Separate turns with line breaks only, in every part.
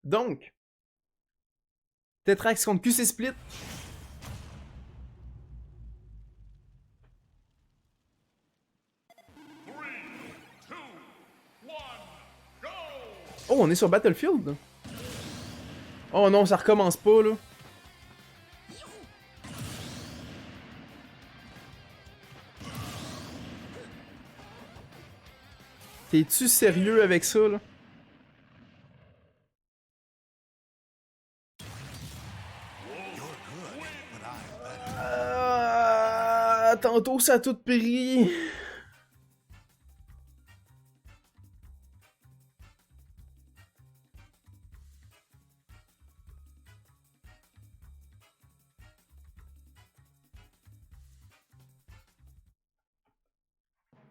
Donc, Tetrax contre QC Split. Oh, on est sur Battlefield. Oh non, ça recommence pas, là. T'es-tu sérieux avec ça, là? Tantôt, ça a tout péri.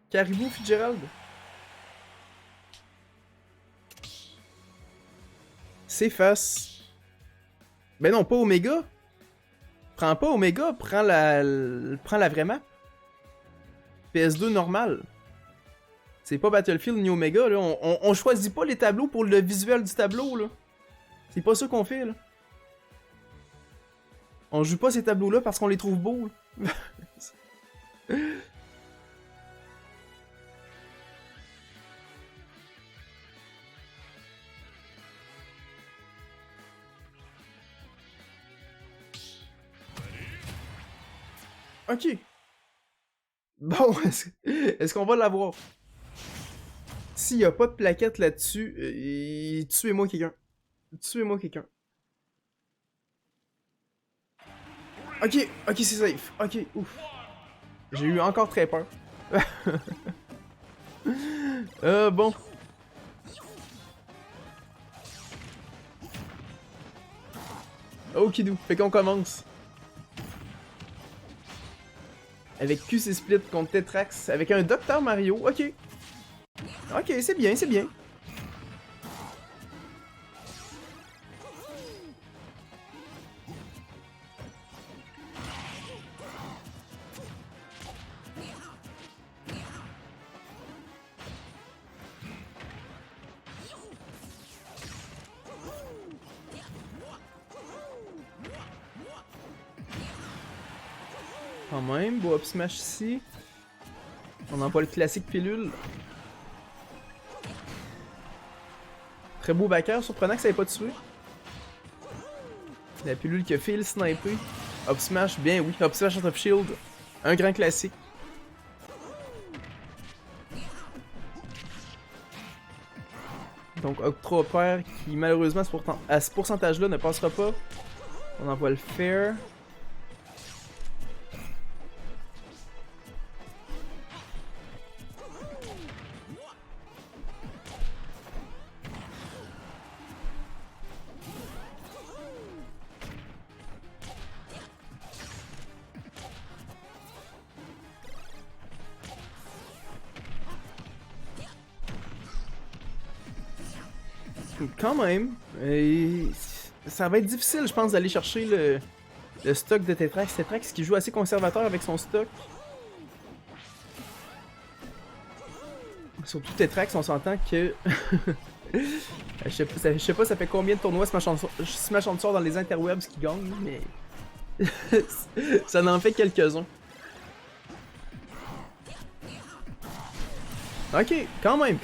Caribou Fitzgerald. S'efface. Ben non, pas Omega. Prends pas Omega, prends la vraie map. PS2 normal. C'est pas Battlefield ni Omega, là. On choisit pas les tableaux pour le visuel du tableau, là. C'est pas ça qu'on fait, là. On joue pas ces tableaux-là parce qu'on les trouve beaux. Ok. Bon, est-ce qu'on va l'avoir? S'il y a pas de plaquette là-dessus, tuez-moi quelqu'un. Tuez-moi quelqu'un. Ok, ok, c'est safe. Ok, ouf. J'ai eu encore très peur. Bon. Okidou, fait qu'on commence. Avec QC Split contre Tetrax, avec un Dr Mario, ok. Ok, c'est bien, c'est bien. Quand même, beau up smash ici. On envoie le classique pilule. Très beau backer, surprenant que ça ait pas tué. La pilule qui a fait le sniper. Up smash, bien oui, up smash out of shield. Un grand classique. Donc Octopère qui malheureusement à ce pourcentage-là ne passera pas. On envoie le fair. Quand même. Et ça va être difficile, je pense, d'aller chercher le stock de Tetrax. Tetrax qui joue assez conservateur avec son stock. Surtout Tetrax, on s'entend que... je sais pas ça fait combien de tournois Smash on sort dans les interwebs qui gagnent, mais... ça en fait quelques-uns. Ok, quand même,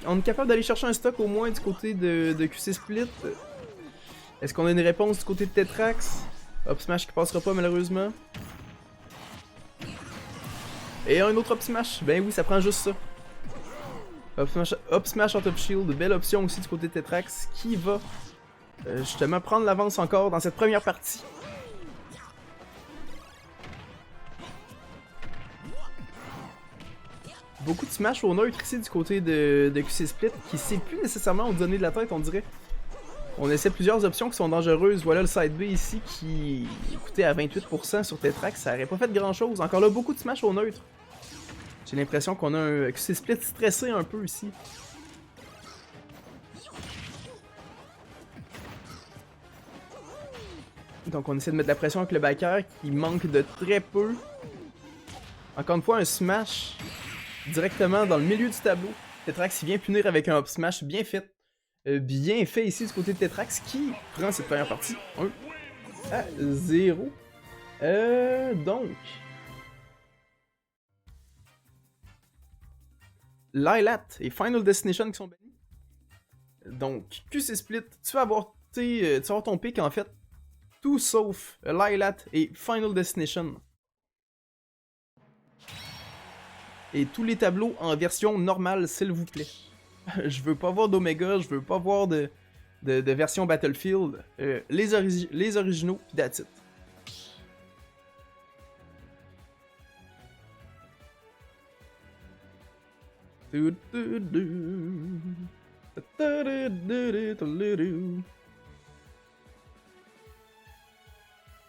on est capable d'aller chercher un stock au moins du côté de QC Split. Est-ce qu'on a une réponse du côté de Tetrax? Up smash qui passera pas malheureusement. Et un autre up smash, ben oui, ça prend juste ça. Up smash out of shield, belle option aussi du côté de Tetrax qui va justement prendre l'avance encore dans cette première partie. Beaucoup de smash au neutre ici du côté de QC Split qui sait plus nécessairement où donner de la tête, on dirait. On essaie plusieurs options qui sont dangereuses. Voilà le side B ici qui coûtait à 28% sur Tetrax, ça aurait pas fait grand chose. Encore là, beaucoup de smash au neutre. J'ai l'impression qu'on a un QC Split stressé un peu ici. Donc on essaie de mettre de la pression avec le backer qui manque de très peu. Encore une fois, un smash directement dans le milieu du tableau. Tetrax vient punir avec un up smash bien fait. Bien fait ici du côté de Tetrax qui prend cette première partie 1-0. Donc... Lylat et Final Destination qui sont bannis. Donc, QC Split, tu vas avoir ton pick en fait, tout sauf Lylat et Final Destination. Et tous les tableaux en version normale, s'il vous plaît. Je veux pas voir d'Omega, je veux pas voir de version Battlefield. Les originaux, pis that's it.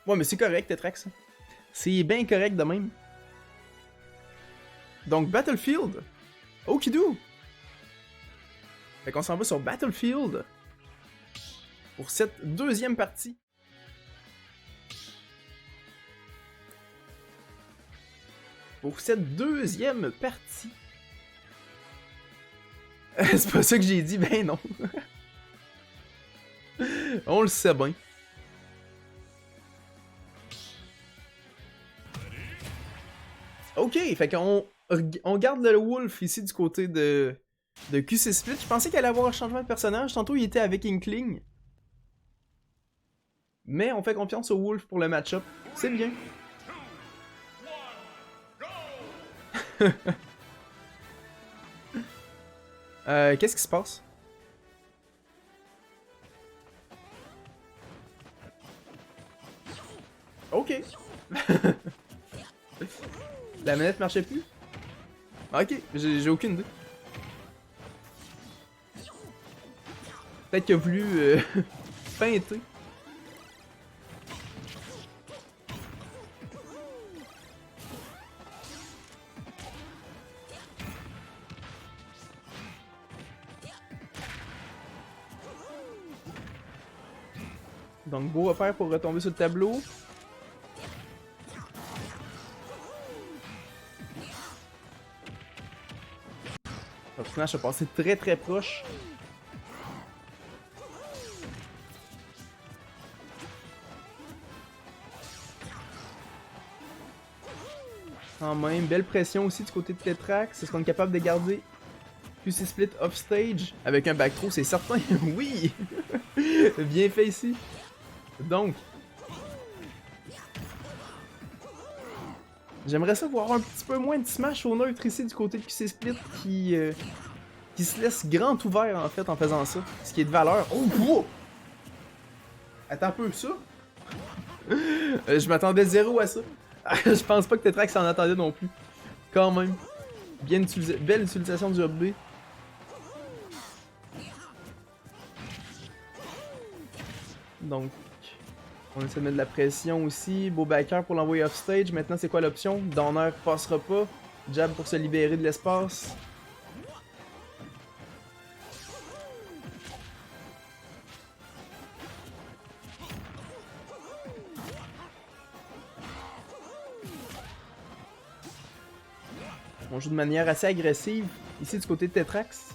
Ouais, mais c'est correct, Tetrax. C'est bien correct de même. Donc, Battlefield. Okidoo. Fait qu'on s'en va sur Battlefield. Pour cette deuxième partie. C'est pas ça que j'ai dit, ben non. On le sait bien. Ok, fait qu'on garde le Wolf ici du côté de QC Split. Je pensais qu'il allait avoir un changement de personnage. Tantôt, il était avec Inkling. Mais on fait confiance au Wolf pour le match-up. C'est bien. Qu'est-ce qui se passe? Ok. La manette marchait plus? Ok, j'ai aucune idée. Peut-être qu'il a voulu feinter. Donc, beau repère pour retomber sur le tableau. Le personnage a passé très très proche. Quand même, belle pression aussi du côté de Tetrax. Est-ce qu'on est capable de garder QC Split offstage avec un back throw? C'est certain, oui! Bien fait ici. Donc, j'aimerais ça voir un petit peu moins de smash au neutre ici du côté de QC Split qui se laisse grand ouvert en fait en faisant ça. Ce qui est de valeur. Oh, wow! Attends un peu, ça? Je m'attendais zéro à ça. Je pense pas que Tetrax s'en attendait non plus. Quand même. Belle utilisation du Up B. Donc, on essaie de mettre de la pression aussi. Beau backer pour l'envoyer offstage. Maintenant, c'est quoi l'option? Downer passera pas. Jab pour se libérer de l'espace. On joue de manière assez agressive. Ici, du côté de Tetrax.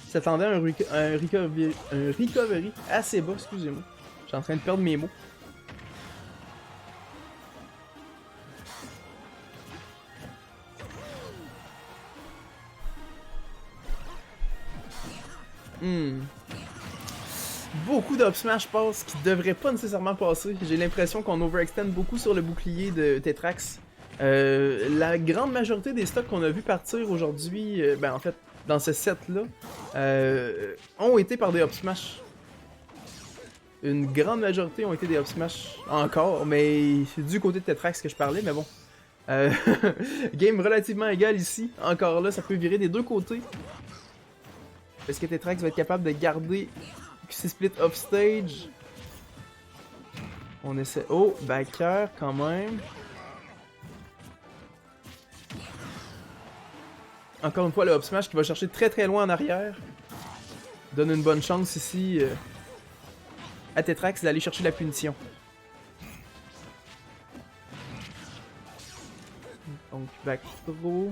Il s'attendait à un recovery assez bas, excusez-moi. Je suis en train de perdre mes mots. Beaucoup d'up smash pass qui devraient pas nécessairement passer. J'ai l'impression qu'on overextend beaucoup sur le bouclier de Tetrax. La grande majorité des stocks qu'on a vu partir aujourd'hui, ben en fait, dans ce set-là, ont été par des up smash. Une grande majorité ont été des up smash encore, mais c'est du côté de Tetrax que je parlais, mais bon. Game relativement égal ici. Encore là, ça peut virer des deux côtés. Est-ce que Tetrax va être capable de garder QC Split offstage? On essaie. Oh, backer quand même. Encore une fois, le up smash qui va chercher très très loin en arrière. Donne une bonne chance ici à Tetrax d'aller chercher la punition. Donc, back throw.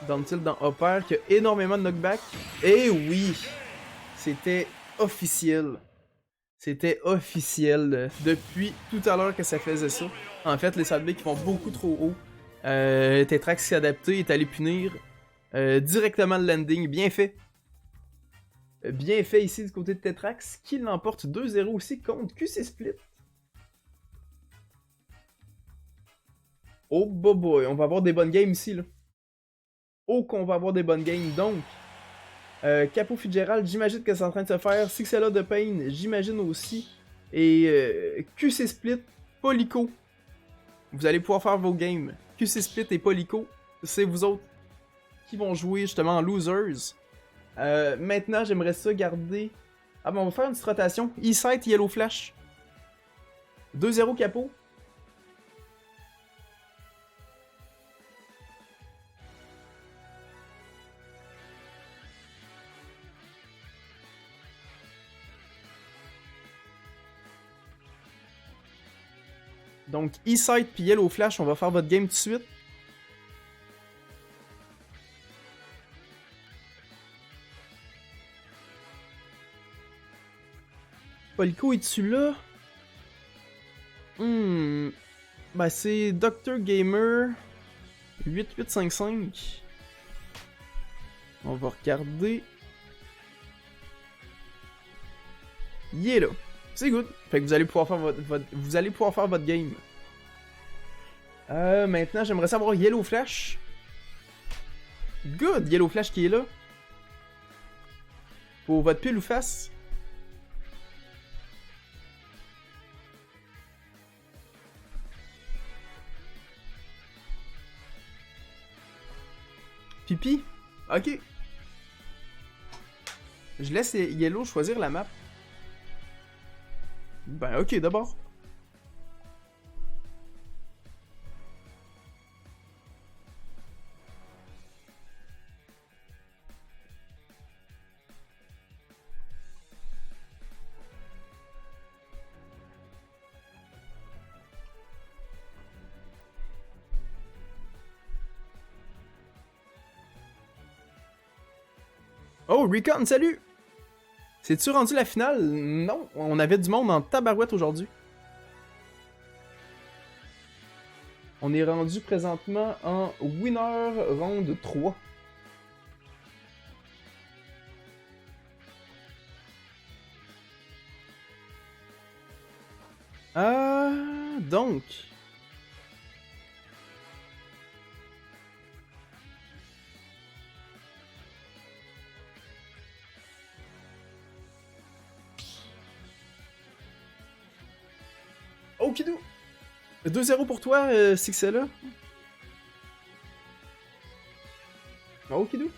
Down tilt dans Hopper, qui a énormément de knockback. Et oui! C'était officiel. C'était officiel depuis tout à l'heure que ça faisait ça. En fait, les side qui vont beaucoup trop haut. Tetrax s'est adapté, est allé punir directement le landing. Bien fait. Bien fait ici du côté de Tetrax, qui l'emporte 2-0 aussi contre QC Split. Oh boy, on va avoir des bonnes games ici, là. Oh qu'on va avoir des bonnes games, donc... Capo Fitzgerald, j'imagine que c'est en train de se faire. Sixella de Pain, j'imagine aussi. Et QC Split, Polico. Vous allez pouvoir faire vos games. QC Split et Polico, c'est vous autres qui vont jouer justement en losers. Maintenant, j'aimerais ça garder... Ah bon, on va faire une petite rotation. E-Sight, Yellow Flash. 2-0 Capo. Donc, E-Sight puis Yellow Flash, on va faire votre game tout de suite. Polico, es-tu là? Ben, c'est Dr. Gamer 8855. On va regarder. Il est là. C'est good. Fait que vous allez pouvoir faire vous allez pouvoir faire votre game. Maintenant, j'aimerais savoir Yellow Flash. Good, Yellow Flash qui est là. Pour votre pile ou face. Pipi. Ok. Je laisse Yellow choisir la map. Ben ok d'abord. Oh, Recon, salut! C'est-tu rendu la finale? Non, on avait du monde en tabarouette aujourd'hui. On est rendu présentement en winner round 3. Donc... Okidou! 2-0 pour toi, Sixella. Okidou.